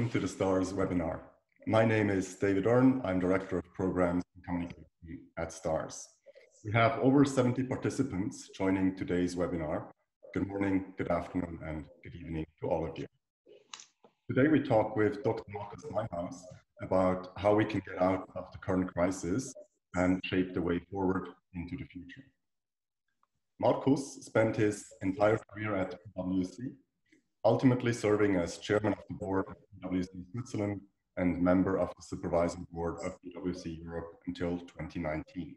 welcome to the STARS webinar. My name is David Earn. I'm Director of Programs and Communication at STARS. We have over 70 participants joining today's webinar. Good morning, good afternoon, and good evening to all of you. Today we talk with Dr. Markus NEUHAUS about how we can get out of the current crisis and shape the way forward into the future. Markus spent his entire career at PwC, ultimately serving as chairman of the board of PwC Switzerland and member of the supervisory board of PwC Europe until 2019.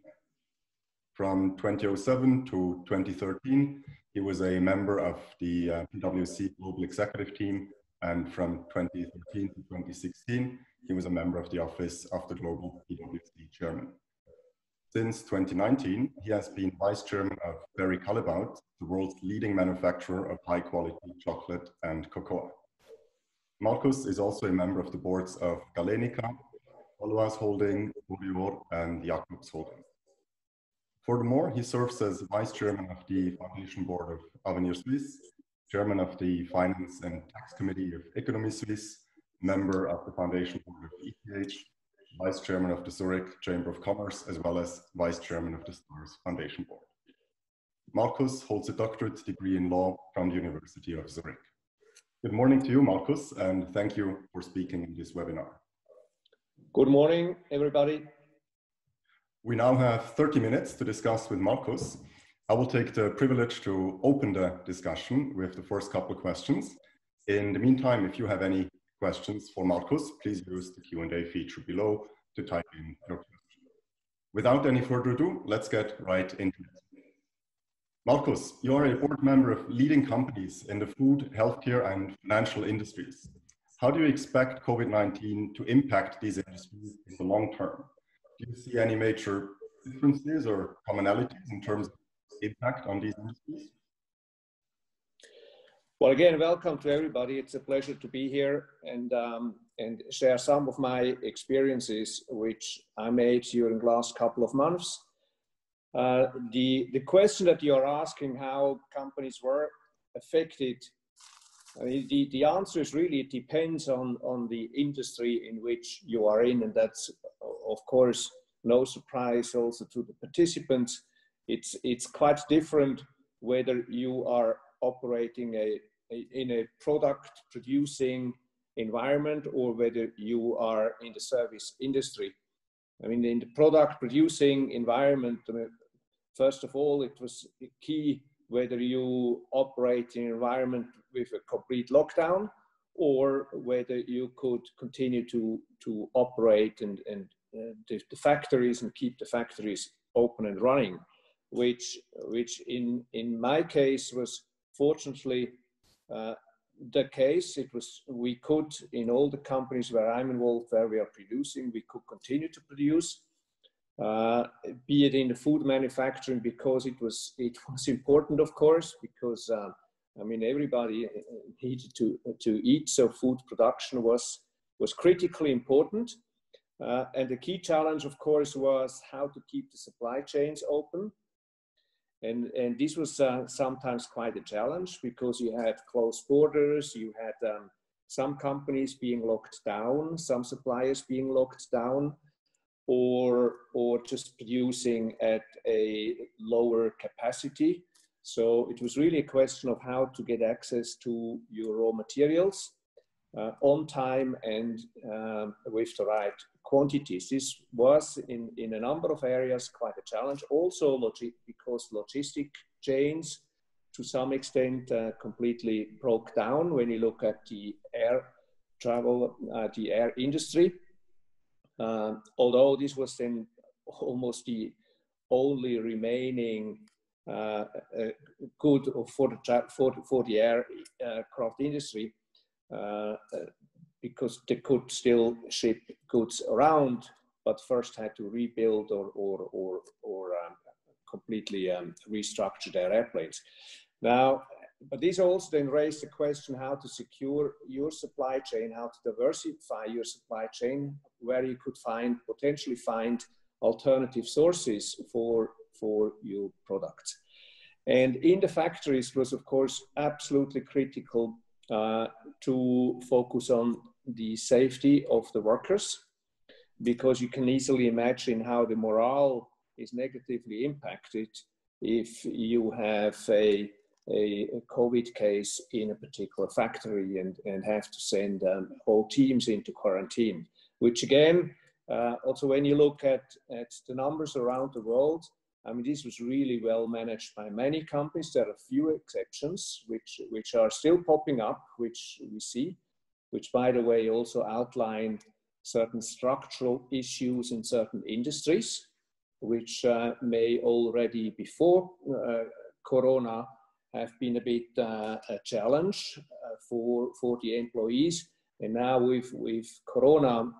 From 2007 to 2013, he was a member of the PwC Global Executive Team, and from 2013 to 2016, he was a member of the Office of the Global PwC Chairman. Since 2019, he has been vice chairman of Callebaut, the world's leading manufacturer of high-quality chocolate and cocoa. Markus is also a member of the boards of Galenica, Oloas Holding, Urior, and Jacobs Holding. Furthermore, he serves as vice chairman of the foundation board of Avenir Suisse, chairman of the Finance and Tax Committee of Economy Suisse, member of the foundation board of ETH, vice chairman of the Zurich Chamber of Commerce, as well as vice chairman of the STARS Foundation Board. Markus holds a doctorate degree in law from the University of Zurich. Good morning to you, Markus, and thank you for speaking in this webinar. Good morning, everybody. We now have 30 minutes to discuss with Markus. I will take the privilege to open the discussion with the first couple of questions. In the meantime, if you have any questions for Markus, please use the Q&A feature below to type in your question. Without any further ado, let's get right into it. Markus, you are a board member of leading companies in the food, healthcare, and financial industries. How do you expect COVID-19 to impact these industries in the long term? Do you see any major differences or commonalities in terms of impact on these industries? Well, again, welcome to everybody. It's a pleasure to be here and share some of my experiences which I made during the last couple of months. The question that you're asking, how companies were affected, I mean, the answer is really, it depends on the industry in which you are in, and that's, of course, no surprise also to the participants. It's quite different whether you are operating in a product producing environment or whether you are in the service industry. I mean, in the product producing environment, first of all, it was key whether you operate in an environment with a complete lockdown or whether you could continue to operate and the factories and keep the factories open and running, which in my case was fortunately the case. We could, in all the companies where I'm involved, where we are producing, we could continue to produce, be it in the food manufacturing, because it was important, of course, because I mean, everybody needed to eat, so food production was critically important. And the key challenge, of course, was how to keep the supply chains open. And this was sometimes quite a challenge because you had closed borders, you had some companies being locked down, some suppliers being locked down, or just producing at a lower capacity. So it was really a question of how to get access to your raw materials on time and with the right quantities. This was in a number of areas quite a challenge. Also because logistic chains to some extent completely broke down when you look at the air travel, the air industry. Although this was then almost the only remaining good for the aircraft industry, because they could still ship goods around, but first had to rebuild or completely restructure their airplanes. Now, but this also then raised the question how to secure your supply chain, how to diversify your supply chain, where you could potentially find alternative sources for your products. And in the factories was, of course, absolutely critical to focus on the safety of the workers, because you can easily imagine how the morale is negatively impacted if you have a COVID case in a particular factory and have to send whole teams into quarantine, which again, also when you look at the numbers around the world, I mean, this was really well managed by many companies. There are a few exceptions which are still popping up, which we see, which by the way also outline certain structural issues in certain industries, which may already before Corona have been a bit a challenge for the employees. And now with Corona,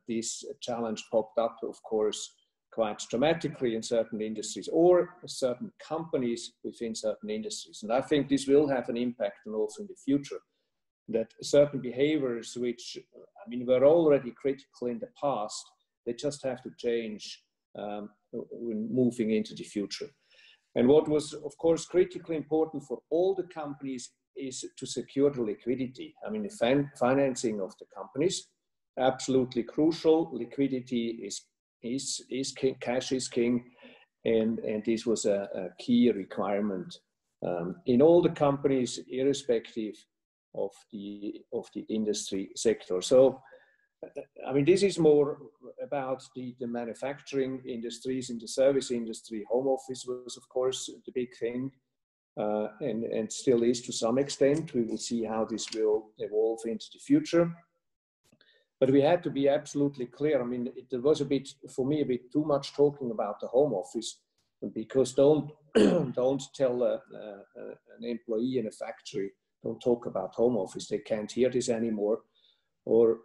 this challenge popped up, of course, quite dramatically in certain industries or certain companies within certain industries. And I think this will have an impact and also in the future, that certain behaviors which, I mean, were already critical in the past, they just have to change when moving into the future. And what was, of course, critically important for all the companies is to secure the liquidity. I mean, the financing of the companies, absolutely crucial. Liquidity is king, cash is king, and this was a key requirement in all the companies, irrespective of the industry sector. So, I mean, this is more about the manufacturing industries. In the service industry, home office was, of course, the big thing, and still is to some extent. We will see how this will evolve into the future. But we had to be absolutely clear. I mean, there was a bit, for me, a bit too much talking about the home office, because don't tell an employee in a factory, don't talk about home office. They can't hear this anymore. Or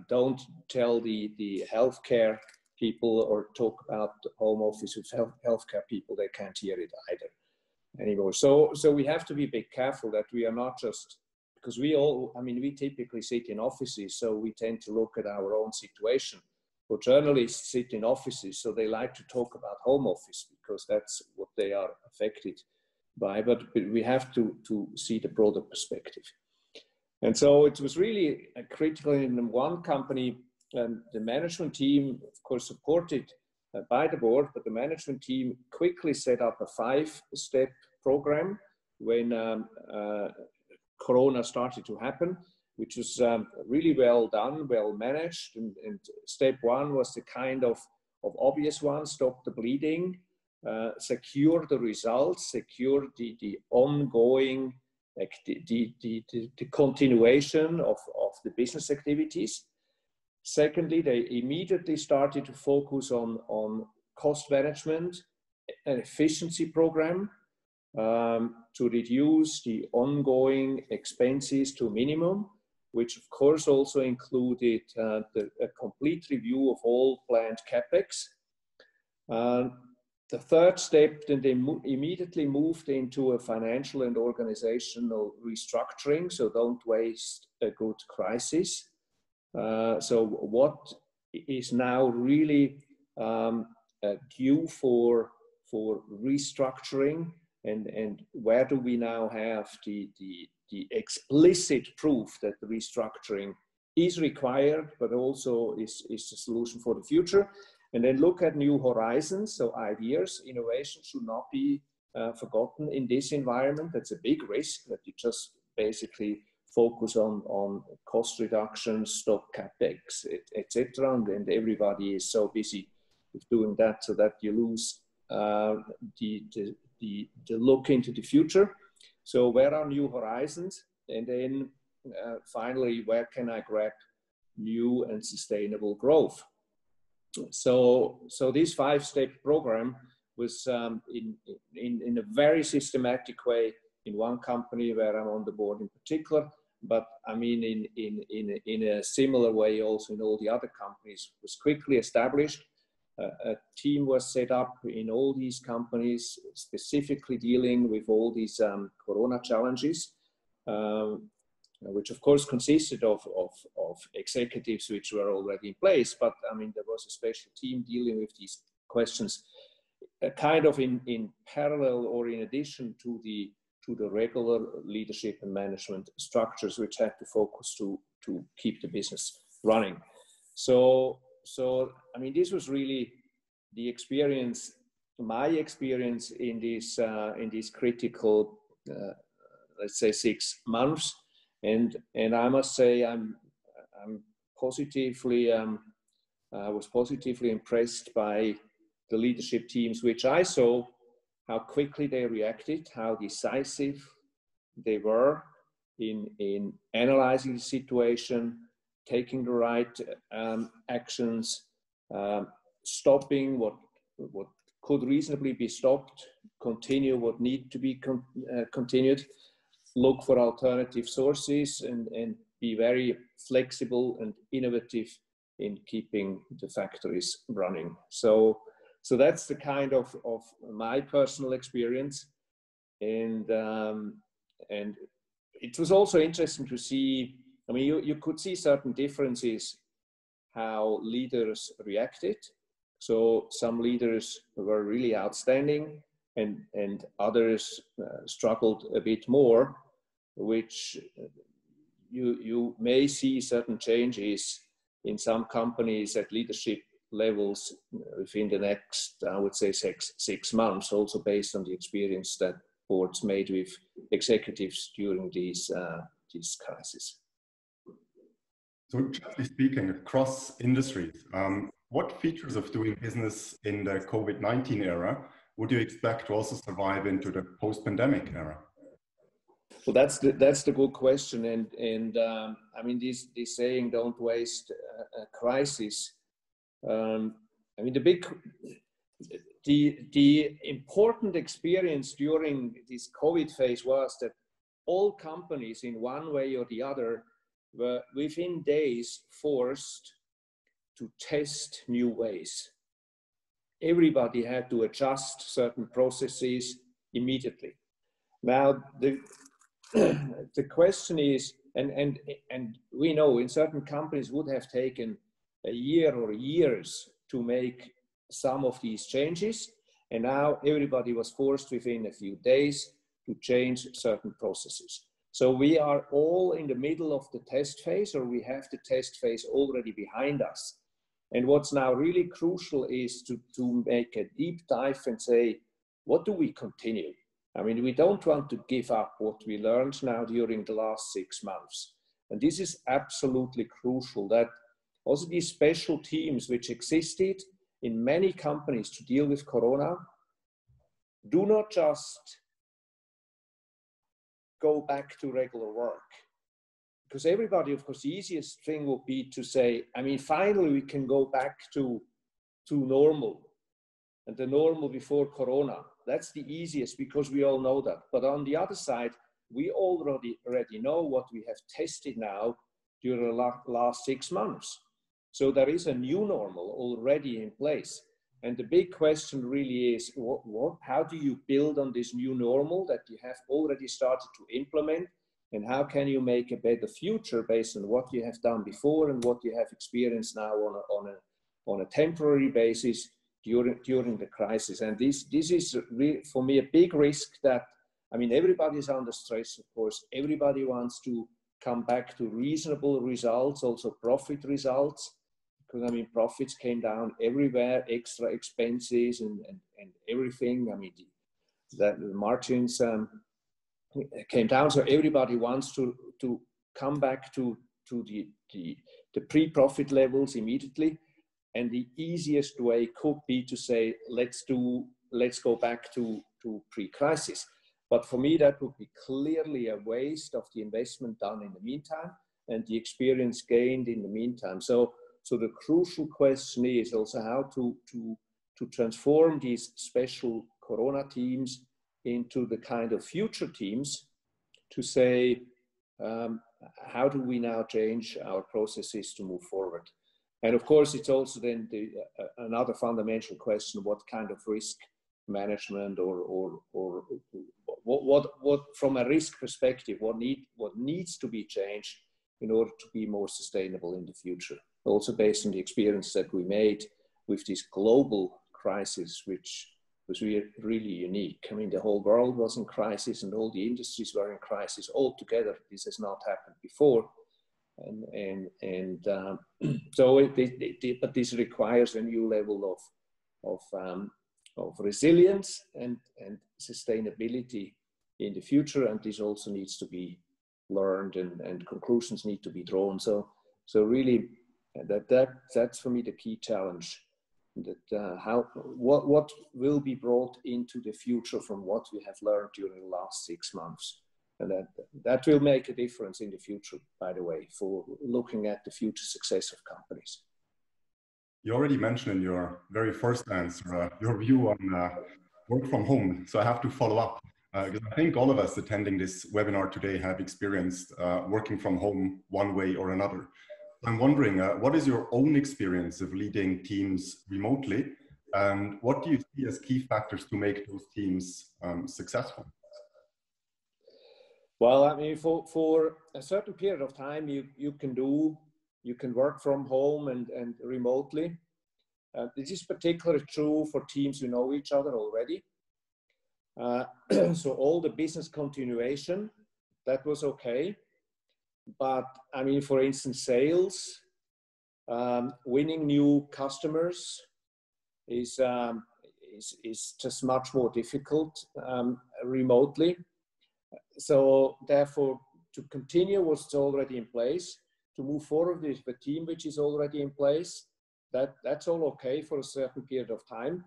don't tell the healthcare people or talk about home office with healthcare people. They can't hear it either anymore. So we have to be a bit careful that we are not just, because we all, I mean, we typically sit in offices, so we tend to look at our own situation. But journalists sit in offices, so they like to talk about home office because that's what they are affected by. But we have to see the broader perspective. And so it was really critical in one company, the management team, of course, supported by the board, but the management team quickly set up a 5-step program when Corona started to happen, which was really well done, well managed. And step 1 was the kind of obvious one: stop the bleeding, secure the results, secure the ongoing, like the continuation of the business activities. Secondly, they immediately started to focus on cost management and efficiency program to reduce the ongoing expenses to a minimum, which of course also included a complete review of all planned CapEx. The third step, then they immediately moved into a financial and organizational restructuring. So don't waste a good crisis. So what is now really due for restructuring, and where do we now have the explicit proof that the restructuring is required, but also is the solution for the future? And then look at new horizons. So ideas, innovation should not be forgotten in this environment. That's a big risk, that you just basically focus on cost reduction, stop CapEx, etc. And everybody is so busy with doing that, so that you lose the look into the future. So where are new horizons? And then finally, where can I grab new and sustainable growth? So this 5-step program was in a very systematic way in one company where I'm on the board in particular, but I mean in a similar way also in all the other companies, was quickly established. A team was set up in all these companies specifically dealing with all these Corona challenges, which of course consisted of executives which were already in place, but I mean there was a special team dealing with these questions, kind of in parallel or in addition to the regular leadership and management structures, which had to focus to to keep the business running. So I mean, this was really the experience, my experience in this critical, let's say 6 months, and I must say I'm positively I was positively impressed by the leadership teams, which I saw how quickly they reacted, how decisive they were in analyzing the situation, taking the right actions, stopping what could reasonably be stopped, continue what need to be continued, look for alternative sources, and be very flexible and innovative in keeping the factories running. So that's the kind of my personal experience, and it was also interesting to see. I mean, you could see certain differences how leaders reacted. So some leaders were really outstanding, and others struggled a bit more, which you may see certain changes in some companies at leadership levels within the next, I would say, six months, also based on the experience that boards made with executives during these crises. So generally speaking, across industries, what features of doing business in the COVID-19 era would you expect to also survive into the post-pandemic era? Well, that's the good question, and I mean, this saying, "Don't waste a crisis." I mean, the important experience during this COVID phase was that all companies, in one way or the other, were within days forced to test new ways. Everybody had to adjust certain processes immediately. Now, the question is, and we know in certain companies would have taken a year or years to make some of these changes, and now everybody was forced within a few days to change certain processes. So we are all in the middle of the test phase, or we have the test phase already behind us. And what's now really crucial is to make a deep dive and say, what do we continue? I mean, we don't want to give up what we learned now during the last 6 months. And this is absolutely crucial, that also these special teams which existed in many companies to deal with Corona do not just go back to regular work. Because everybody, of course, the easiest thing would be to say, I mean, finally we can go back to normal, and the normal before Corona. That's the easiest because we all know that. But on the other side, we already know what we have tested now during the last 6 months. So there is a new normal already in place. And the big question really is, how do you build on this new normal that you have already started to implement? And how can you make a better future based on what you have done before and what you have experienced now on a temporary basis during the crisis? And this is really, for me, a big risk that, I mean, everybody's under stress, of course. Everybody wants to come back to reasonable results, also profit results. Because, I mean, profits came down everywhere, extra expenses and everything. I mean, the margins came down. So everybody wants to come back to the pre-profit levels immediately. And the easiest way could be to say, let's go back to pre-crisis. But for me, that would be clearly a waste of the investment done in the meantime and the experience gained in the meantime. So the crucial question is also how to transform these special Corona teams into the kind of future teams to say, how do we now change our processes to move forward? And of course, it's also then another fundamental question: what kind of risk management or what from a risk perspective, what needs to be changed in order to be more sustainable in the future? Also based on the experience that we made with this global crisis, which was really unique. I mean, the whole world was in crisis and all the industries were in crisis all together. This has not happened before. So but this requires a new level of resilience and sustainability in the future, and this also needs to be learned, and conclusions need to be drawn. So really, that's for me the key challenge. That what will be brought into the future from what we have learned during the last 6 months, and that will make a difference in the future, by the way, for looking at the future success of companies. You already mentioned in your very first answer your view on work from home. So I have to follow up, because I think all of us attending this webinar today have experienced working from home one way or another. I'm wondering, what is your own experience of leading teams remotely, and what do you see as key factors to make those teams successful? Well, I mean, for a certain period of time, you can work from home and remotely. This is particularly true for teams who know each other already. So all the business continuation, that was okay. But I mean, for instance, sales, winning new customers is just much more difficult remotely. So therefore, to continue what's already in place, to move forward with the team which is already in place, that's all okay for a certain period of time.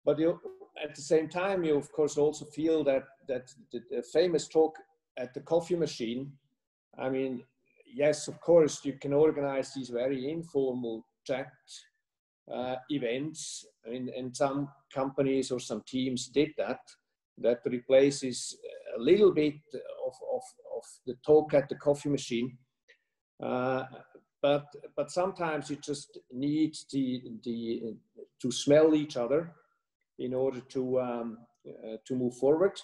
But at the same time, you of course also feel that the famous talk at the coffee machine. I mean, yes, of course, you can organize these very informal chat events, and some companies or some teams did that. That replaces a little bit of the talk at the coffee machine. But sometimes you just need to smell each other in order to move forward.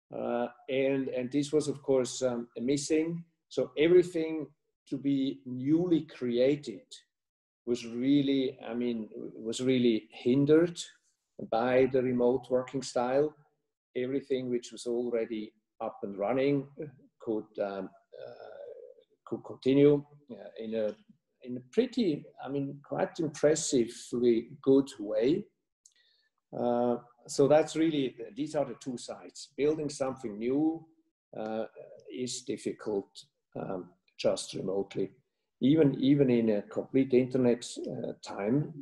And this was, of course, missing. So everything to be newly created was really, was really hindered by the remote working style. Everything which was already up and running could continue in a pretty, quite impressively good way. So that's really, these are the two sides. Building something new is difficult just remotely. Even in a complete internet time,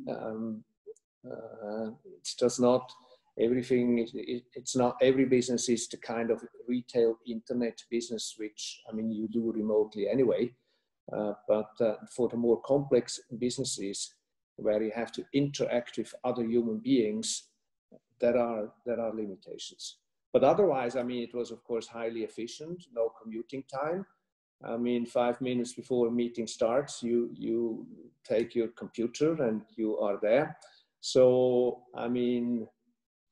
it's just not everything. It's not every business is the kind of retail internet business which you do remotely anyway. But for the more complex businesses where you have to interact with other human beings, there are limitations. But otherwise, it was of course highly efficient, no commuting time. 5 minutes before a meeting starts, you take your computer and you are there. So, and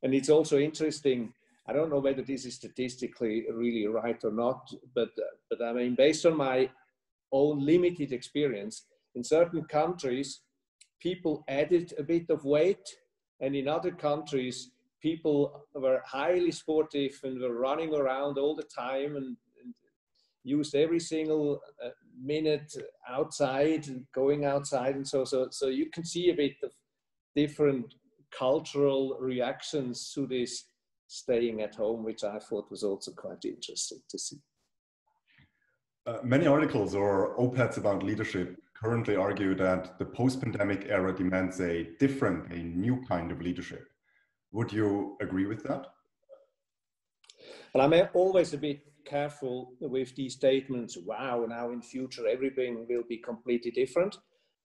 it's also interesting, I don't know whether this is statistically really right or not, but based on my own limited experience, in certain countries, people added a bit of weight, and in other countries, people were highly sportive and were running around all the time and used every single minute outside, going outside, and so you can see a bit of different cultural reactions to this staying at home, which I thought was also quite interesting to see. Many articles or op-eds about leadership currently argue that the post-pandemic era demands a new kind of leadership. Would you agree with that? Well, I'm always a bit careful with these statements. Wow, now in future everything will be completely different.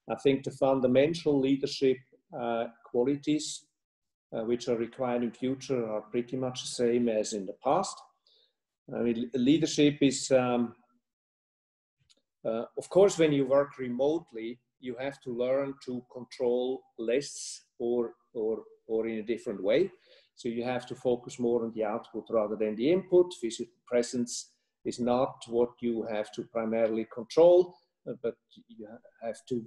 I think the fundamental leadership qualities which are required in future are pretty much the same as in the past. Leadership is, of course, when you work remotely, you have to learn to control less or in a different way. So you have to focus more on the output rather than the input. Physical presence is not what you have to primarily control, but you have to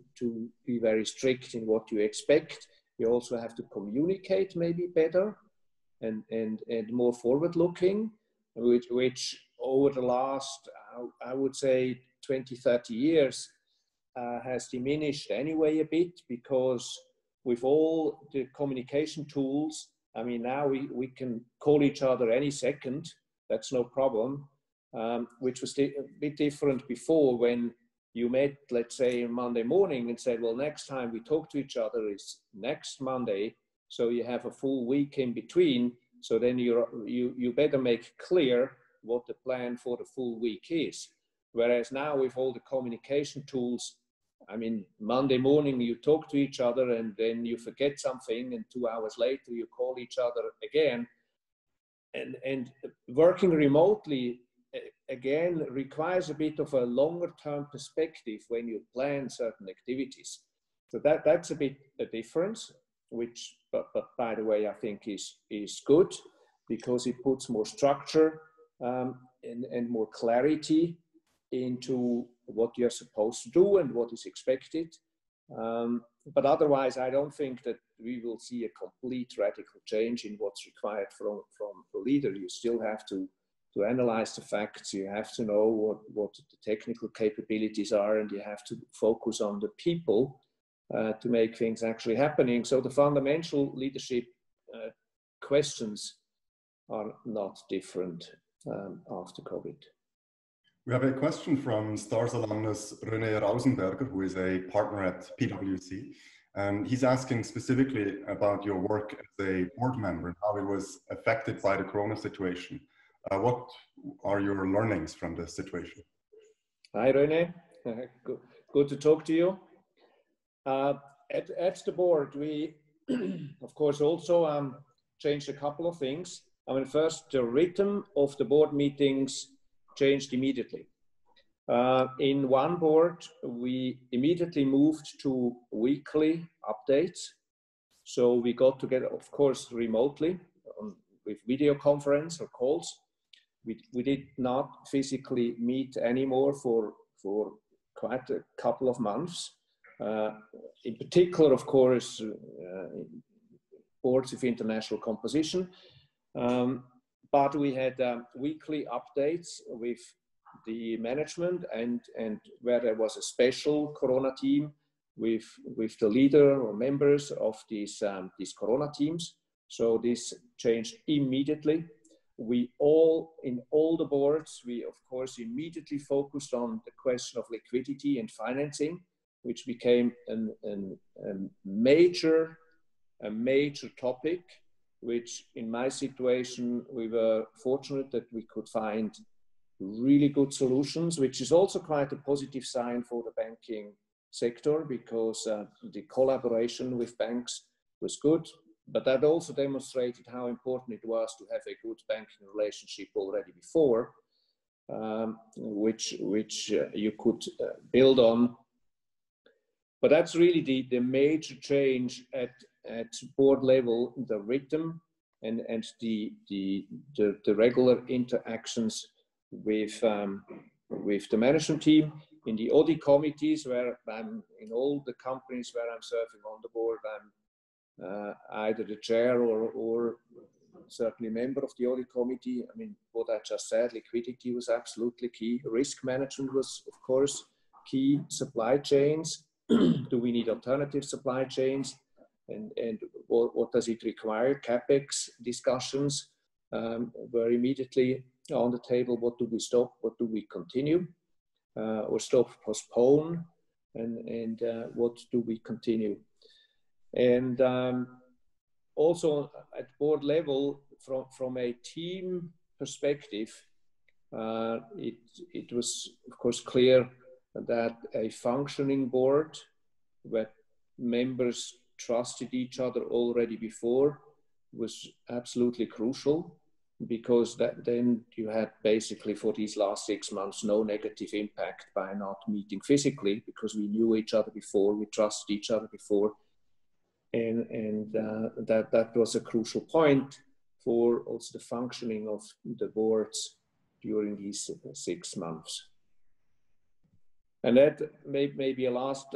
be very strict in what you expect. You also have to communicate maybe better and more forward-looking, which over the last, I would say, 20, 30 years has diminished anyway a bit, because with all the communication tools, I mean, now we can call each other any second, that's no problem, which was a bit different before, when you met, let's say, Monday morning and said, well, next time we talk to each other is next Monday, so you have a full week in between, so then you better make clear what the plan for the full week is. Whereas now with all the communication tools, I mean, Monday morning you talk to each other and then you forget something, and 2 hours later you call each other again. And working remotely, again, requires a bit of a longer term perspective when you plan certain activities. So that's a bit a difference, which, but by the way, I think is good, because it puts more structure and more clarity into what you're supposed to do and what is expected. But otherwise, I don't think that we will see a complete radical change in what's required from the leader. You still have to analyze the facts, you have to know what the technical capabilities are, and you have to focus on the people to make things actually happening. So the fundamental leadership questions are not different after COVID. We have a question from STARS alumnus René Rausenberger, who is a partner at PwC. And he's asking specifically about your work as a board member and how it was affected by the Corona situation. What are your learnings from this situation? Hi, René. Good to talk to you. At the board, we, of course, also changed a couple of things. I mean, first, the rhythm of the board meetings changed immediately. In one board, we immediately moved to weekly updates. So we got together, of course, remotely with video conference or calls. We did not physically meet anymore for quite a couple of months. In particular, of course, boards of international composition. But we had weekly updates with the management, and where there was a special Corona team with the leader or members of these Corona teams. So this changed immediately. In all the boards, we of course immediately focused on the question of liquidity and financing, which became a major topic, which in my situation, we were fortunate that we could find really good solutions, which is also quite a positive sign for the banking sector, because the collaboration with banks was good. But that also demonstrated how important it was to have a good banking relationship already before, which you could build on. But that's really the major change at board level, the rhythm and the regular interactions with the management team. In the audit committees, where I'm in all the companies where I'm serving on the board, I'm either the chair or certainly member of the audit committee. I mean, what I just said, liquidity was absolutely key. Risk management was, of course, key. Supply chains. Do we need alternative supply chains? And what does it require? CapEx discussions were immediately on the table. What do we stop? What do we continue? Or stop, postpone? And what do we continue? And also at board level, from a team perspective, it was of course clear that a functioning board where members trusted each other already before was absolutely crucial, because then you had basically for these last 6 months no negative impact by not meeting physically, because we knew each other before, we trusted each other before. And that was a crucial point for also the functioning of the boards during these 6 months. And that may be a last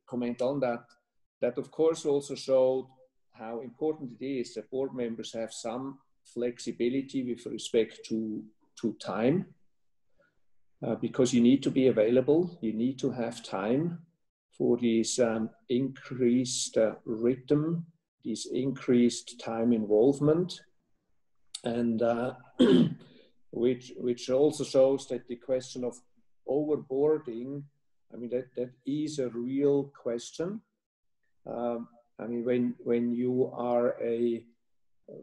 comment on that. That of course also showed how important it is that board members have some flexibility with respect to time. because you need to be available, you need to have time for this increased rhythm, this increased time involvement, and which also shows that the question of overboarding, I mean, that is a real question. I mean, when you are a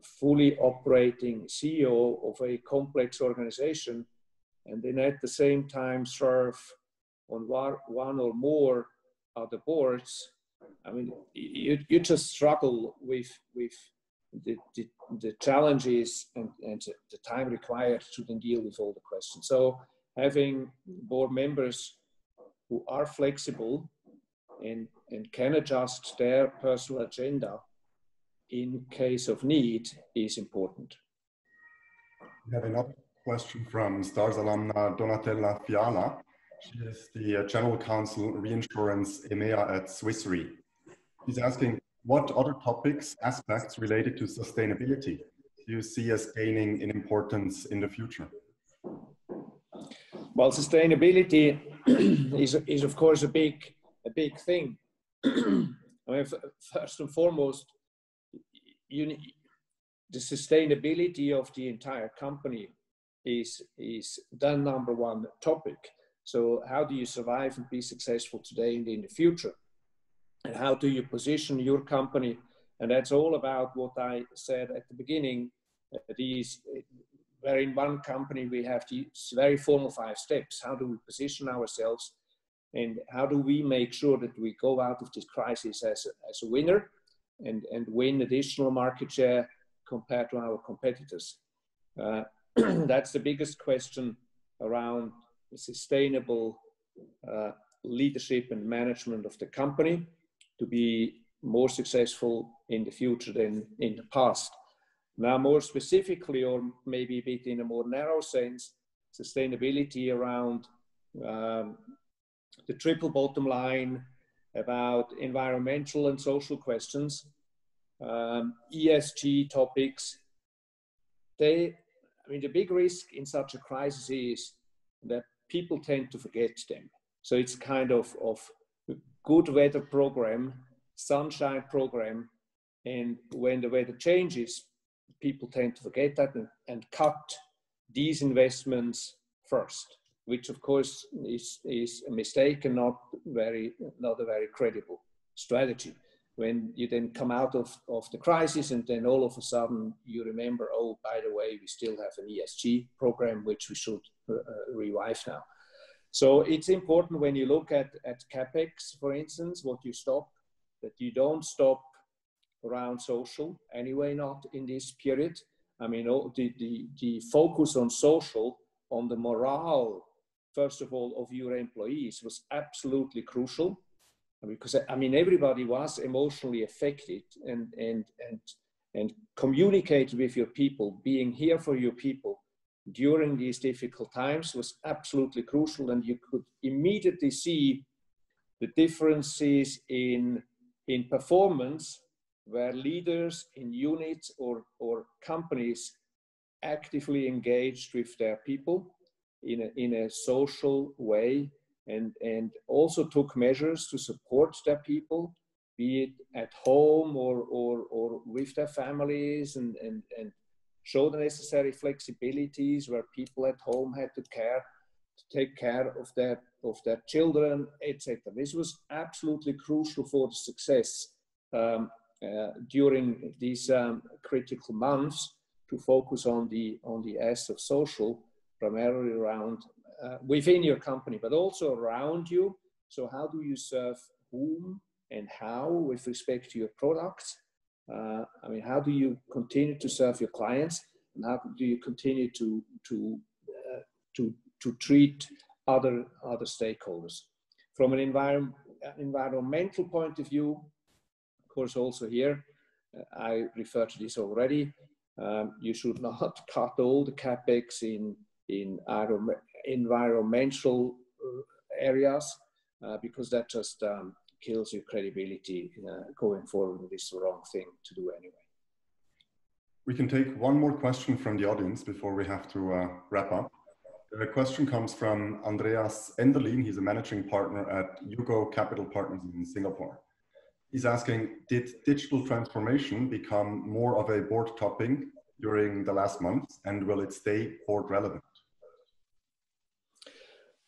fully operating CEO of a complex organization, and then at the same time serve on one or more other boards, I mean, you just struggle with the challenges and the time required to then deal with all the questions. So having board members who are flexible and can adjust their personal agenda in case of need is important. We have another question from STARS alumna Donatella Fiala. She is the General Counsel Reinsurance EMEA at Swiss Re. She's asking, what other topics, aspects related to sustainability do you see as gaining in importance in the future? Well, sustainability is of course a big thing. I mean, first and foremost, the sustainability of the entire company is the number one topic. So how do you survive and be successful today and in the future? And how do you position your company? And that's all about what I said at the beginning. Where in one company we have these very formal 5 steps. How do we position ourselves? And how do we make sure that we go out of this crisis as a winner and win additional market share compared to our competitors? That's the biggest question around sustainable leadership and management of the company to be more successful in the future than in the past. Now, more specifically, or maybe a bit in a more narrow sense, sustainability around the triple bottom line, about environmental and social questions, ESG topics. I mean, the big risk in such a crisis is that people tend to forget them. So it's kind of good weather program, sunshine program, and when the weather changes, people tend to forget that and cut these investments first, which of course is a mistake and not a very credible strategy. When you then come out of the crisis and then all of a sudden you remember, oh, by the way, we still have an ESG program, which we should revive now. So it's important when you look at CapEx, for instance, what you stop, that you don't stop around social, anyway, not in this period. I mean, the focus on social, on the morale, first of all, of your employees was absolutely crucial, because I mean, everybody was emotionally affected, and communicate with your people, being here for your people during these difficult times was absolutely crucial. And you could immediately see the differences in performance where leaders in units or companies actively engaged with their people in a social way, and also took measures to support their people, be it at home or with their families, and show the necessary flexibilities where people at home had to take care of their children, etc. This was absolutely crucial for the success during these critical months, to focus on the S of social, primarily around within your company, but also around you. So how do you serve whom and how with respect to your products? I mean, how do you continue to serve your clients, and how do you continue to treat other stakeholders? From an environmental point of view, of course, also here, I referred to this already. You should not cut all the CapEx in environmental areas, because that just kills your credibility going forward. This is the wrong thing to do anyway. We can take one more question from the audience before we have to wrap up. The question comes from Andreas Enderlin. He's a managing partner at Yugo Capital Partners in Singapore. He's asking, did digital transformation become more of a board topic during the last months, and will it stay board relevant?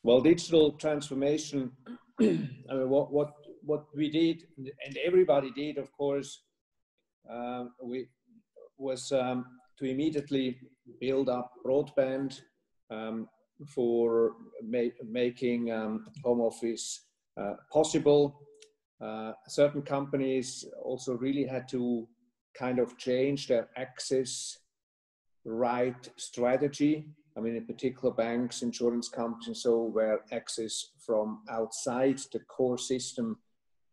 Well, digital transformation, I mean, what we did, and everybody did, of course, was to immediately build up broadband for making home office possible. Certain companies also really had to kind of change their access right strategy. I mean, in particular, banks, insurance companies, and so where access from outside the core system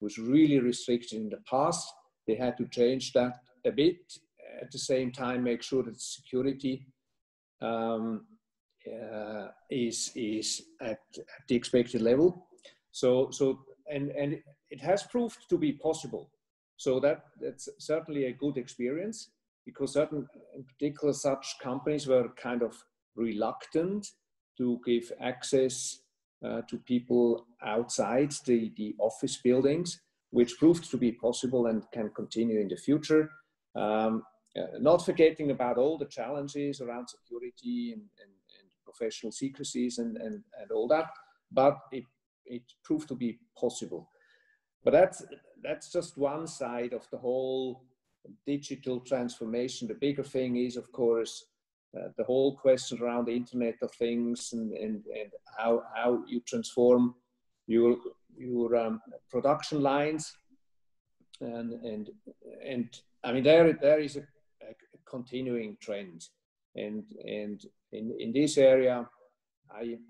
was really restricted in the past. They had to change that a bit. At the same time, make sure that security is at the expected level. And it has proved to be possible. So that's certainly a good experience, because certain, in particular, such companies were kind of reluctant to give access to people outside the office buildings, which proved to be possible and can continue in the future. Not forgetting about all the challenges around security and professional secrecies and all that, but it proved to be possible. But that's just one side of the whole digital transformation. The bigger thing is, of course, the whole question around the Internet of Things and how you transform your production lines. And I mean, there is a continuing trend. And in this area,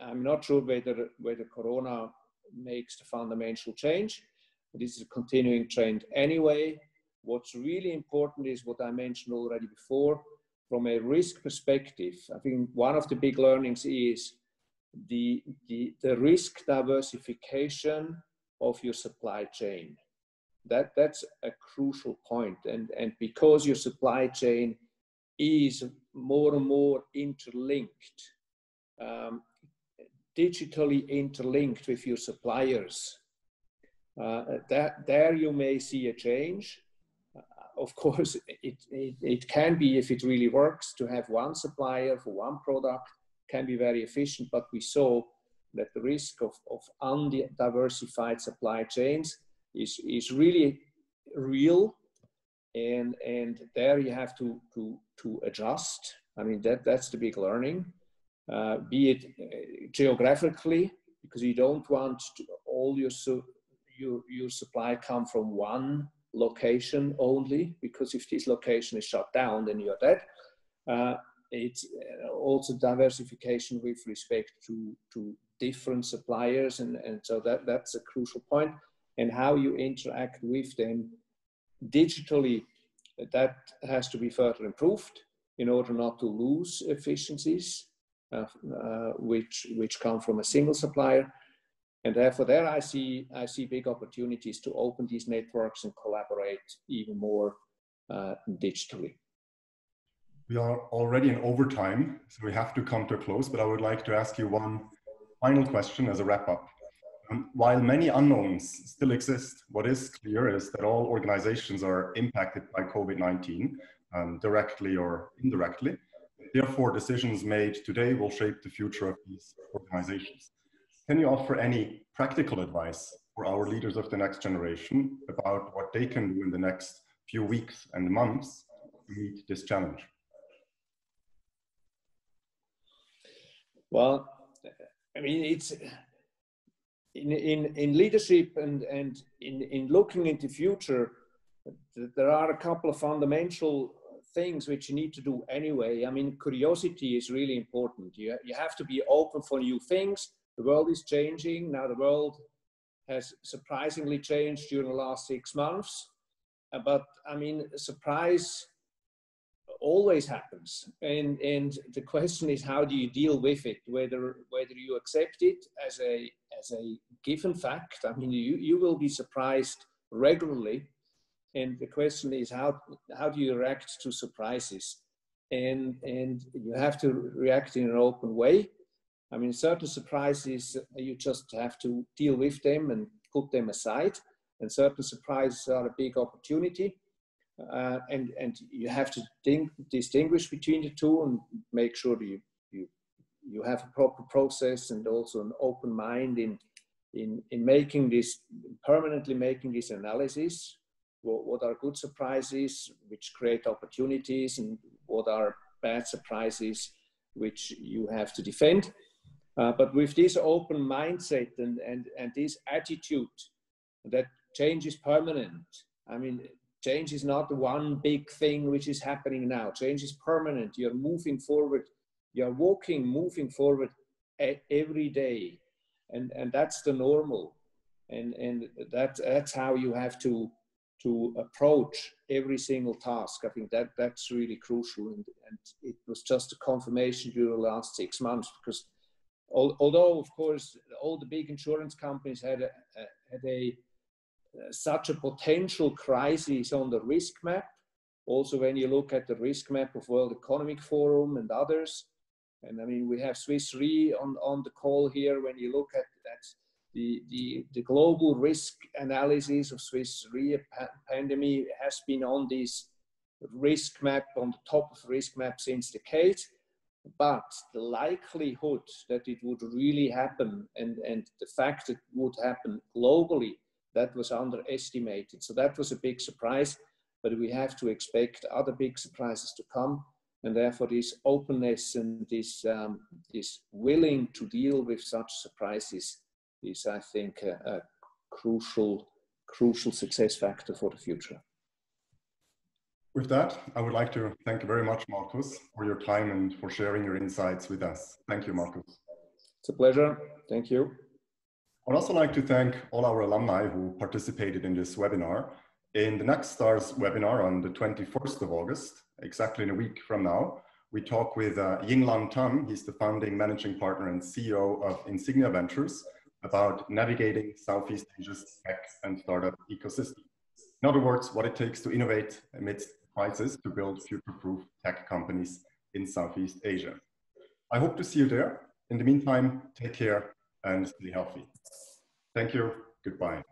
I'm not sure whether Corona makes the fundamental change. This is a continuing trend anyway. What's really important is what I mentioned already before. From a risk perspective, I think one of the big learnings is the risk diversification of your supply chain. That's a crucial point. And because your supply chain is more and more interlinked, digitally interlinked with your suppliers, there you may see a change. Of course, it can be, if it really works, to have one supplier for one product can be very efficient, but we saw that the risk of undiversified supply chains is really real, and there you have to adjust. I mean, that's the big learning, be it geographically, because you don't want all your supply come from one location only, because if this location is shut down, then you're dead. It's also diversification with respect to different suppliers, and so that's a crucial point. And how you interact with them digitally, that has to be further improved in order not to lose efficiencies which come from a single supplier. And therefore, there I see big opportunities to open these networks and collaborate even more digitally. We are already in overtime, so we have to come to a close, but I would like to ask you one final question as a wrap-up. While many unknowns still exist, what is clear is that all organizations are impacted by COVID-19, directly or indirectly. Therefore, decisions made today will shape the future of these organizations. Can you offer any practical advice for our leaders of the next generation about what they can do in the next few weeks and months to meet this challenge? Well, I mean, it's in leadership and in looking into the future, there are a couple of fundamental things which you need to do anyway. I mean, curiosity is really important. You have to be open for new things. The world is changing. Now the world has surprisingly changed during the last 6 months. But I mean, surprise always happens. And the question is, how do you deal with it? Whether you accept it as a given fact. I mean, you will be surprised regularly. And the question is, how do you react to surprises? And you have to react in an open way. I mean, certain surprises, you just have to deal with them and put them aside. And certain surprises are a big opportunity. And you have to distinguish between the two and make sure you have a proper process and also an open mind in making this, permanently making this analysis. What are good surprises which create opportunities, and what are bad surprises which you have to defend. But with this open mindset and this attitude that change is permanent. I mean, change is not one big thing which is happening now. Change is permanent. You're moving forward. You're moving forward every day. And that's the normal. And that's how you have to approach every single task. I think that's really crucial. And it was just a confirmation during the last 6 months, because although, of course, all the big insurance companies had such a potential crisis on the risk map. Also, when you look at the risk map of World Economic Forum and others, and I mean, we have Swiss Re on the call here. When you look at the global risk analysis of Swiss Re pandemic has been on this risk map, on the top of the risk map since decades. But the likelihood that it would really happen and the fact that it would happen globally, that was underestimated. So that was a big surprise, but we have to expect other big surprises to come. And therefore this openness and this willing to deal with such surprises is, I think, a crucial success factor for the future. With that, I would like to thank you very much, Markus, for your time and for sharing your insights with us. Thank you, Markus. It's a pleasure. Thank you. I'd also like to thank all our alumni who participated in this webinar. In the next STARS webinar on the 21st of August, exactly in a week from now, we talk with Yinglan Tan. He's the founding managing partner and CEO of Insignia Ventures, about navigating Southeast Asia's tech and startup ecosystem. In other words, what it takes to innovate amidst crisis to build future-proof tech companies in Southeast Asia. I hope to see you there. In the meantime, take care and stay healthy. Thank you. Goodbye.